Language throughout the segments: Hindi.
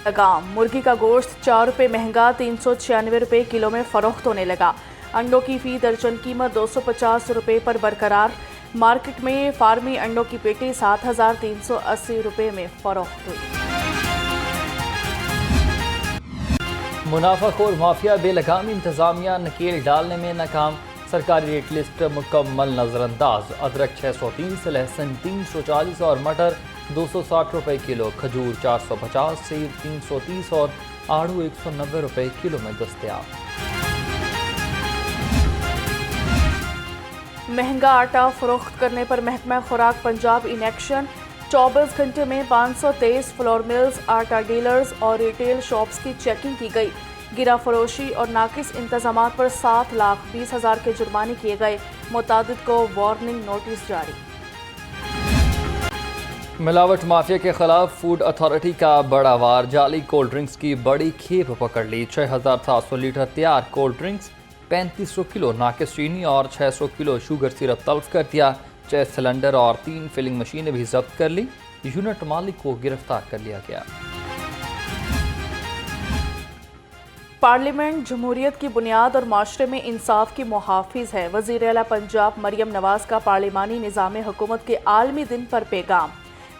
लगाम। मुर्गी का गोश्त 4 रुपये महंगा 396 रुपये किलो में फरोख्त होने लगा। अंडों की फी दर्जन कीमत 250 रुपये पर बरकरार। मार्केट में फार्मी अंडों की पेटी 7,380 रुपये में फरोख्त हुई। मुनाफाखोर माफिया बेलगाम इंतजामिया नकेल डालने में नाकाम। सरकारी रेट लिस्ट मुकम्मल नजरअंदाज। अदरक 630, लहसुन 340 और मटर 260 रुपये किलो। खजूर 450, सेब 330 और आड़ू 190 रुपये किलो में दस्तयाब। महंगा आटा फरोख्त करने पर महकमा खुराक पंजाब इन एक्शन। 24 घंटे में 523 फ्लोर मिल्स, आटा डीलर्स और रिटेल शॉप्स की चेकिंग की गई। गिरा फरोशी और नाकिस इंतजामात पर 7,20,000 के जुर्माने किए गए। मुतादिद को वार्निंग नोटिस जारी। मिलावट माफिया के खिलाफ फूड अथॉरिटी का बड़ा वार। जाली कोल्ड ड्रिंक्स की बड़ी खेप पकड़ ली। 6,700 लीटर तैयार कोल्ड ड्रिंक्स, 3500 किलो नाकिस चीनी और 600 किलो शुगर सिरप तल्फ कर दिया। 6 सिलेंडर और 3 फिलिंग मशीनें भी जब्त कर ली। यूनिट मालिक को गिरफ्तार कर लिया गया। पार्लियामेंट जमहूरियत की बुनियाद और माशरे में इंसाफ की मुहाफिज है। वज़ीर आला पंजाब मरियम नवाज का पार्लिमानी निज़ाम हुकूमत के आलमी दिन पर पैगाम।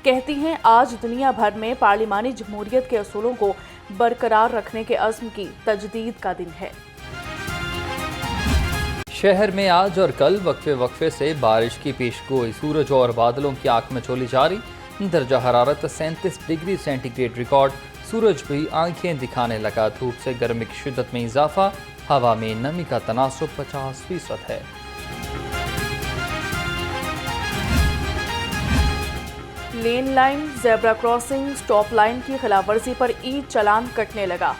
कहती हैं आज दुनिया भर में पार्लिमानी जमहूरियत के असूलों को बरकरार रखने के अज़्म की तजदीद का दिन है। शहर में आज और कल वक्फे वक्फे से बारिश की पेशगोई। सूरज और बादलों की आंख में चोली जारी। दर्जा हरारत 37 डिग्री सेंटीग्रेड रिकॉर्ड। सूरज भी आंखें दिखाने लगा। धूप से गर्मी की शिद्दत में इजाफा। हवा में नमी का तनासुब 50% है। Lane line, zebra crossing, stop line की खिलाफवर्जी पर ई चालान कटने लगा।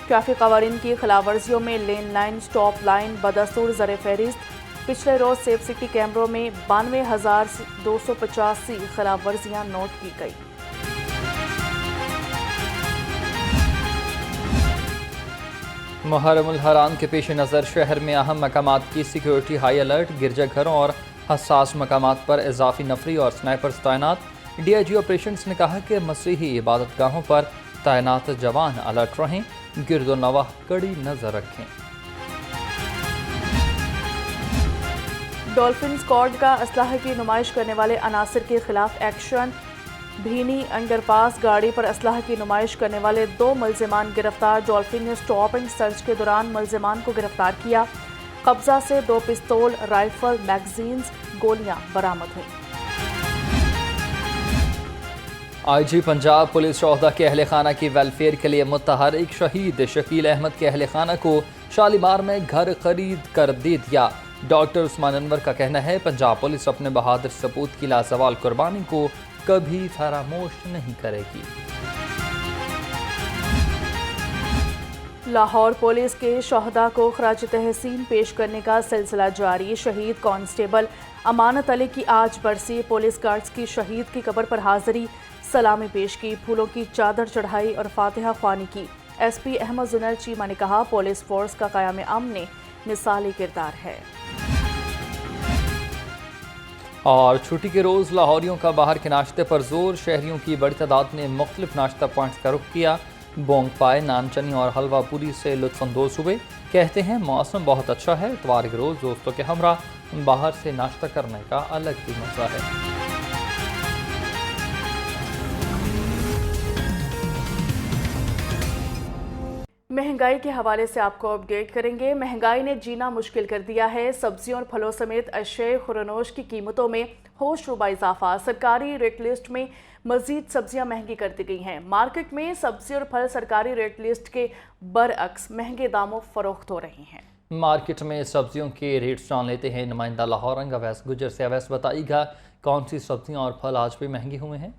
ट्रैफिक कवानीन की खिलाफवर्जियों में लेन लाइन, स्टॉप लाइन बदस्तूर ज़र फहरिस्त। पिछले रोज सेफ सिटी कैमरों में 92,285 खिलाफवर्जियां नोट की गई। मुहर्रमुल हराम के पेश नज़र शहर में अहम मकामात की सिक्योरिटी हाई अलर्ट। गिरजाघरों और हसास मकामात पर इजाफी नफरी और स्नाइपर्स तैनात। DIG ऑपरेशंस ने कहा कि मसीही इबादत गाहों पर तैनात जवान अलर्ट रहें। गिरदो नवाह कड़ी नजर रखें। डॉल्फिन स्क्वाड का असलाह की नुमाइश करने वाले अनासिर के खिलाफ एक्शन। भीनी अंडरपास गाड़ी पर असलाह की नुमाइश करने वाले 2 मुल्जिमान गिरफ्तार। डॉल्फिन ने स्टॉप एंड सर्च के दौरान मुल्जिमान को गिरफ्तार किया। कब्जा से 2 पिस्तौल, राइफल, मैगजीन्स, गोलियां बरामद हुई। IG पंजाब पुलिस शोहदा के अहल खाना की वेलफेयर के लिए मुतहरिक। शहीद शकील अहमद के अहल खाना को शालीमार में घर खरीद कर दे दिया। डॉक्टर उस्मान अनवर का कहना है पंजाब पुलिस अपने बहादुर सपूत की लाजवाल कुर्बानी को कभी फरामोश नहीं करेगी। लाहौर पुलिस के शोहदा को खराज तहसीन पेश करने का सिलसिला जारी। शहीद कांस्टेबल अमानत अली की आज बरसी। पुलिस गार्ड्स की शहीद की कब्र पर हाजिरी, सलामी पेश की, फूलों की चादर चढ़ाई और फातिहा ख्वानी की। SP अहमद जुनैर चीमा ने कहा पुलिस फोर्स का क़याम अमन मिसाली किरदार है। और छुट्टी के रोज़ लाहौरियों का बाहर के नाश्ते पर जोर। शहरियों की बड़ी तादाद ने मुख्तलिफ नाश्ता पॉइंट्स का रुख किया। बोंग पाए, नान चनी और हलवा पूरी से लुत्फ़अंदोज़ हुए। कहते हैं मौसम बहुत अच्छा है। इतवार के रोज़ दोस्तों के हमरा बाहर से नाश्ता करने का अलग ही मज़ा है। महंगाई के हवाले से आपको अपडेट करेंगे। महंगाई ने जीना मुश्किल कर दिया है। सब्जियों और फलों समेत अशय खुरनोश की कीमतों में होशरुबा इजाफा। सरकारी रेट लिस्ट में मजीद सब्जियां महंगी कर दी गई हैं। मार्केट में सब्जी और फल सरकारी रेट लिस्ट के बरअक्स महंगे दामों फरोख्त हो रहे हैं। मार्केट में सब्जियों के रेट्स जान लेते हैं नुमाइंदा लाहौर रंग अवैस गुजर से। अवैस बताइएगा कौन सी सब्जियां और फल आज भी महंगे हुए हैं?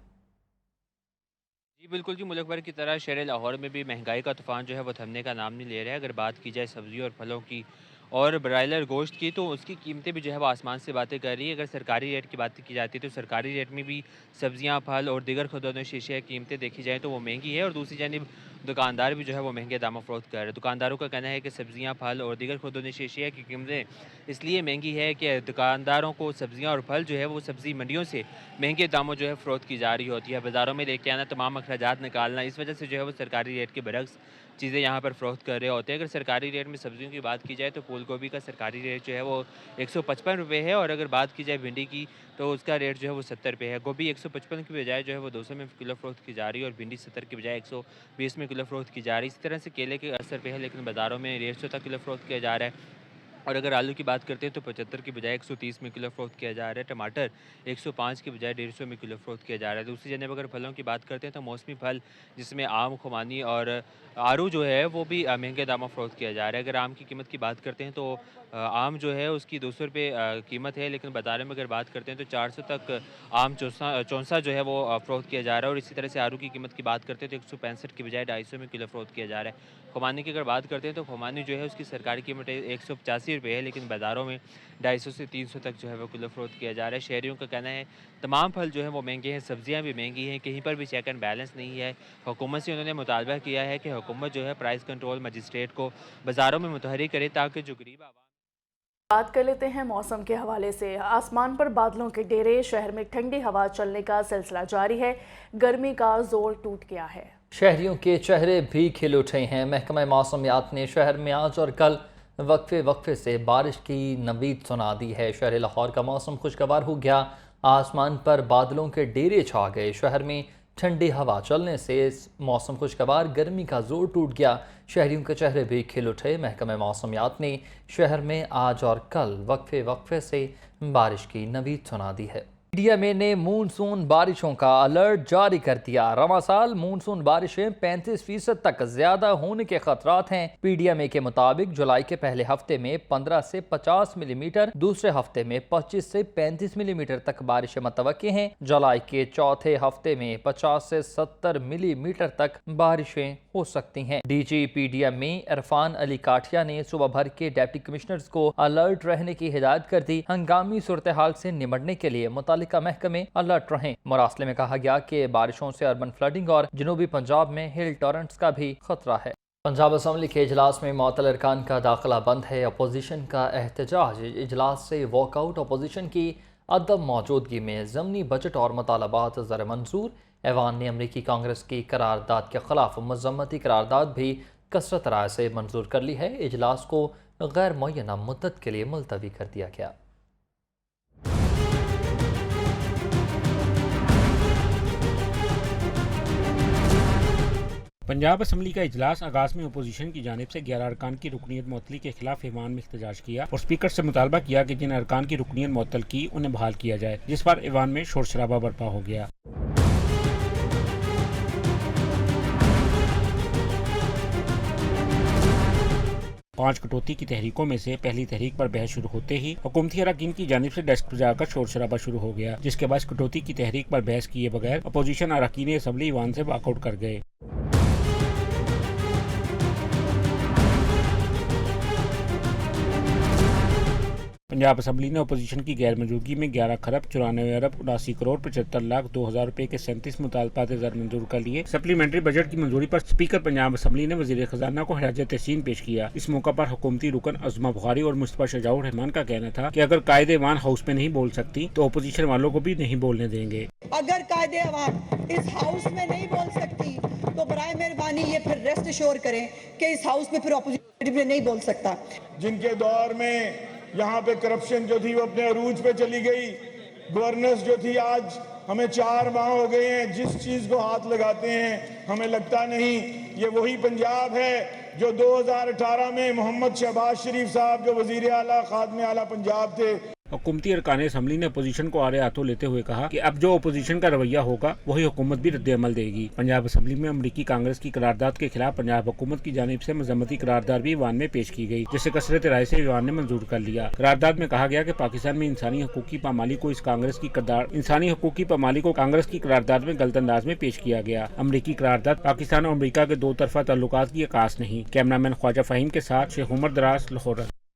जी बिल्कुल जी, मुल्क भर की तरह शहर लाहौर में भी महंगाई का तूफ़ान जो है वो थमने का नाम नहीं ले रहा है। अगर बात की जाए सब्जियों और फलों की और ब्रायलर गोश्त की, तो उसकी कीमतें भी जो है वो आसमान से बातें कर रही है। अगर सरकारी रेट की बात की जाती है तो सरकारी रेट में भी सब्जियां, फल और दीगर खुदरा शीशे कीमतें देखी जाएँ तो वो महंगी है, और दूसरी जानिब दुकानदार भी जो है वो महंगे दामों फ़रोख्त कर रहे हैं। दुकानदारों का कहना है कि सब्जियां, फल और दीगर खुदरा शीशे की कीमतें इसलिए महंगी है कि दुकानदारों को सब्जियां और फल जो है वो सब्ज़ी मंडियों से महंगे दामों जो है फ़रोख्त की जा रही होती है। बाज़ारों में लेके आना, तमाम अखराजात निकालना, इस वजह से जो है वो सरकारी रेट के बरक्स चीज़ें यहाँ पर फ़रोख्त कर रहे होते हैं। अगर सरकारी रेट में सब्जियों की बात की जाए तो फूल गोभी का सरकारी रेट जो है वो 155 रुपये है, और अगर बात की जाए भिंडी की तो उसका रेट जो है वो 70 रुपये है। गोभी 155 की बजाय जो है वो 200 में किलो फ़रोख्त की जा रही है, और भिंडी 70 की बजाय 120 में किलो फ़रोख्त की जा रही है। इसी तरह से केले के 80 रुपये है, लेकिन बाज़ारों में 150 तक किलो फ़रोख्त किया जा रहा है। और अगर आलू की बात करते हैं तो 75 की बजाय 130 में किलो फ़रोख्त किया जा रहा है। टमाटर 105 की बजाय 150 में किलो फ़रोख्त किया जा रहा है। दूसरी जगह अगर फलों की बात करते हैं तो मौसमी फल जिसमें आम, खुमानी और आड़ू जो है वो भी महंगे दामों फ़रोख्त किया जा रहा है। अगर आम की कीमत की बात करते हैं तो आम जो है उसकी 200 रुपये कीमत है, लेकिन बाज़ार में अगर बात करते हैं तो 400 तक आम चौंसा जो है वो फ़रोख्त किया जा रहा है। और इसी तरह से आड़ू की कीमत की बात करते हैं तो 165 की बजाय 250 में किलो फ़रोख्त किया जा रहा है। खुमानी की अगर बात करते हैं तो खुमानी जो है उसकी सरकारी कीमत 185 रुपये है, लेकिन बाज़ारों में 250 से 300 तक जो है वो किलो फ़रोख्त किया जा रहा है। शहरियों का कहना है तमाम फल जो है वो महंगे हैं, सब्जियां भी महंगी हैं, कहीं पर भी चेक एंड बैलेंस नहीं है। हुकूमत से उन्होंने मुतालबा किया है कि हुकूमत जो है प्राइस कंट्रोल मजिस्ट्रेट को बाज़ारों में मुतहर्रिक करे, ताकि जो गरीब आवाम। बात कर लेते हैं मौसम के हवाले से। आसमान पर बादलों के डेरे, शहर में ठंडी हवा चलने का सिलसिला जारी है, गर्मी का जोर टूट गया है। शहरियों के चेहरे भी खिल उठे हैं। महकमा मौसमियात ने शहर में आज और कल वक्फे से बारिश की नवीद सुना दी है। शहर लाहौर का मौसम खुशगवार हो गया, आसमान पर बादलों के डेरे छा गए। शहर में ठंडी हवा चलने से मौसम खुशगवार, गर्मी का जोर टूट गया, शहरियों के चेहरे भी खिल उठे। महकमा मौसमियात ने शहर में आज और कल वक्फे से बारिश की नवीद सुना दी है। पीडीएमए ने मूनसून बारिशों का अलर्ट जारी कर दिया। रवां साल मूनसून बारिशें 35% तक ज्यादा होने के खतरात हैं। पीडीएमए के मुताबिक जुलाई के पहले हफ्ते में 15 से 50 मिलीमीटर, दूसरे हफ्ते में 25 से 35 मिलीमीटर तक बारिशें मुतवक्के हैं। जुलाई के चौथे हफ्ते में 50 से 70 मिलीमीटर तक बारिशें हो सकती हैं। डीजी पीडीएमए इरफान अली काठिया ने सुबह भर के डिप्टी कमिश्नर्स को अलर्ट रहने की हिदायत कर दी। हंगामी सूरत हाल से निपटने के लिए मुतालिका महकमे अलर्ट रहें। मुरासले में कहा गया कि बारिशों से अर्बन फ्लडिंग और जनूबी पंजाब में हिल टॉरेंट्स का भी खतरा है। पंजाब असम्बली के इजलास में मुअत्तल अरकान का दाखिला बंद है। अपोजिशन का एहतजाज, इजलास से वॉकआउट। अपोजिशन की अदम मौजूदगी में ज़मनी बजट और मुतालबात ज़र मंजूर। ऐवान ने अमरीकी कांग्रेस की करारदाद के खिलाफ मज़म्मती करारदाद भी कसरत राय से मंजूर कर ली है। इजलास को गैर मुअय्यना मुद्दत के लिए मुलतवी कर दिया गया। पंजाब असम्बली का इजलास आगाज में अपोजिशन की जानिब से 11 अरकान की रुकनीत मुअत्तली के खिलाफ ईवान में एहतजाज किया और स्पीकर से मुतालबा किया कि जिन अरकान की रुकनीत मुअत्तल की उन्हें बहाल किया जाए, जिस पर ईवान में शोर शराबा बर्पा हो गया। पांच कटौती की तहरीकों में से पहली तहरीक पर बहस शुरू होते ही हुकूमती अरकान की जानिब से डेस्क पर जाकर शोर शराबा शुरू हो गया, जिसके बाद कटौती की तहरीक पर बहस किए बगैर अपोजिशन अरकान असम्बली ईवान से वॉकआउट कर गए। पंजाब असम्बली ने अपोजिशन की गैर मौजूदगी में 11 खरब 94 अरब 79 करोड़ 75 लाख 2,000 रुपए के 37 मुतालबात ज़र मंजूर कर लिए। सप्लीमेंट्री बजट की मंजूरी पर स्पीकर पंजाब असम्बली ने वज़ीर खजाना को खराज तहसीन पेश किया। इस मौका पर हुकूमती रुकन अज़मा बुखारी और मुस्तफा शजाउर रहमान का कहना था कि अगर कायदे-ए-वान हाउस में नहीं बोल सकती तो अपोजिशन वालों को भी नहीं बोलने देंगे। अगर कायदे-ए-वान इस हाउस में नहीं बोल सकती तो बराए मेहरबानी ये फिर रेस्ट एश्योर करें कि इस हाउस में फिर अपोजिशन में नहीं बोल सकता। जिनके दौर में यहाँ पे करप्शन जो थी वो अपने अरूज पे चली गई, गवर्नेंस जो थी आज हमें 4 माह हो गए हैं, जिस चीज़ को हाथ लगाते हैं हमें लगता नहीं ये वही पंजाब है जो 2018 में मोहम्मद शहबाज शरीफ साहब जो वजीर आला खादमे आला पंजाब थे। हुकूमती अरकान असम्बली ने अपोजिशन को आड़े हाथों लेते हुए कहा कि अब जो अपोजिशन का रवैया होगा वही हुकूमत भी रद्द-ए-अमल देगी। पंजाब असम्बली में अमरीकी कांग्रेस की करारदाद के खिलाफ पंजाब हुकूमत की जानिब से मज़म्मती करारदाद भी ईवान में पेश की गई, जिसे कसरत राय से ईवान ने मंजूर कर लिया। करारदाद में कहा गया कि पाकिस्तान में इंसानी हकूक की पामाली को कांग्रेस की करारदाद में गलत अंदाज में पेश किया गया। अमरीकी करारदाद पाकिस्तान और अमरीका के 2 तरफा ताल्लुकात की अक्कास नहीं। कैमरामैन ख्वाजा फ़हीम के साथ शेख उमर दराज, लाहौर।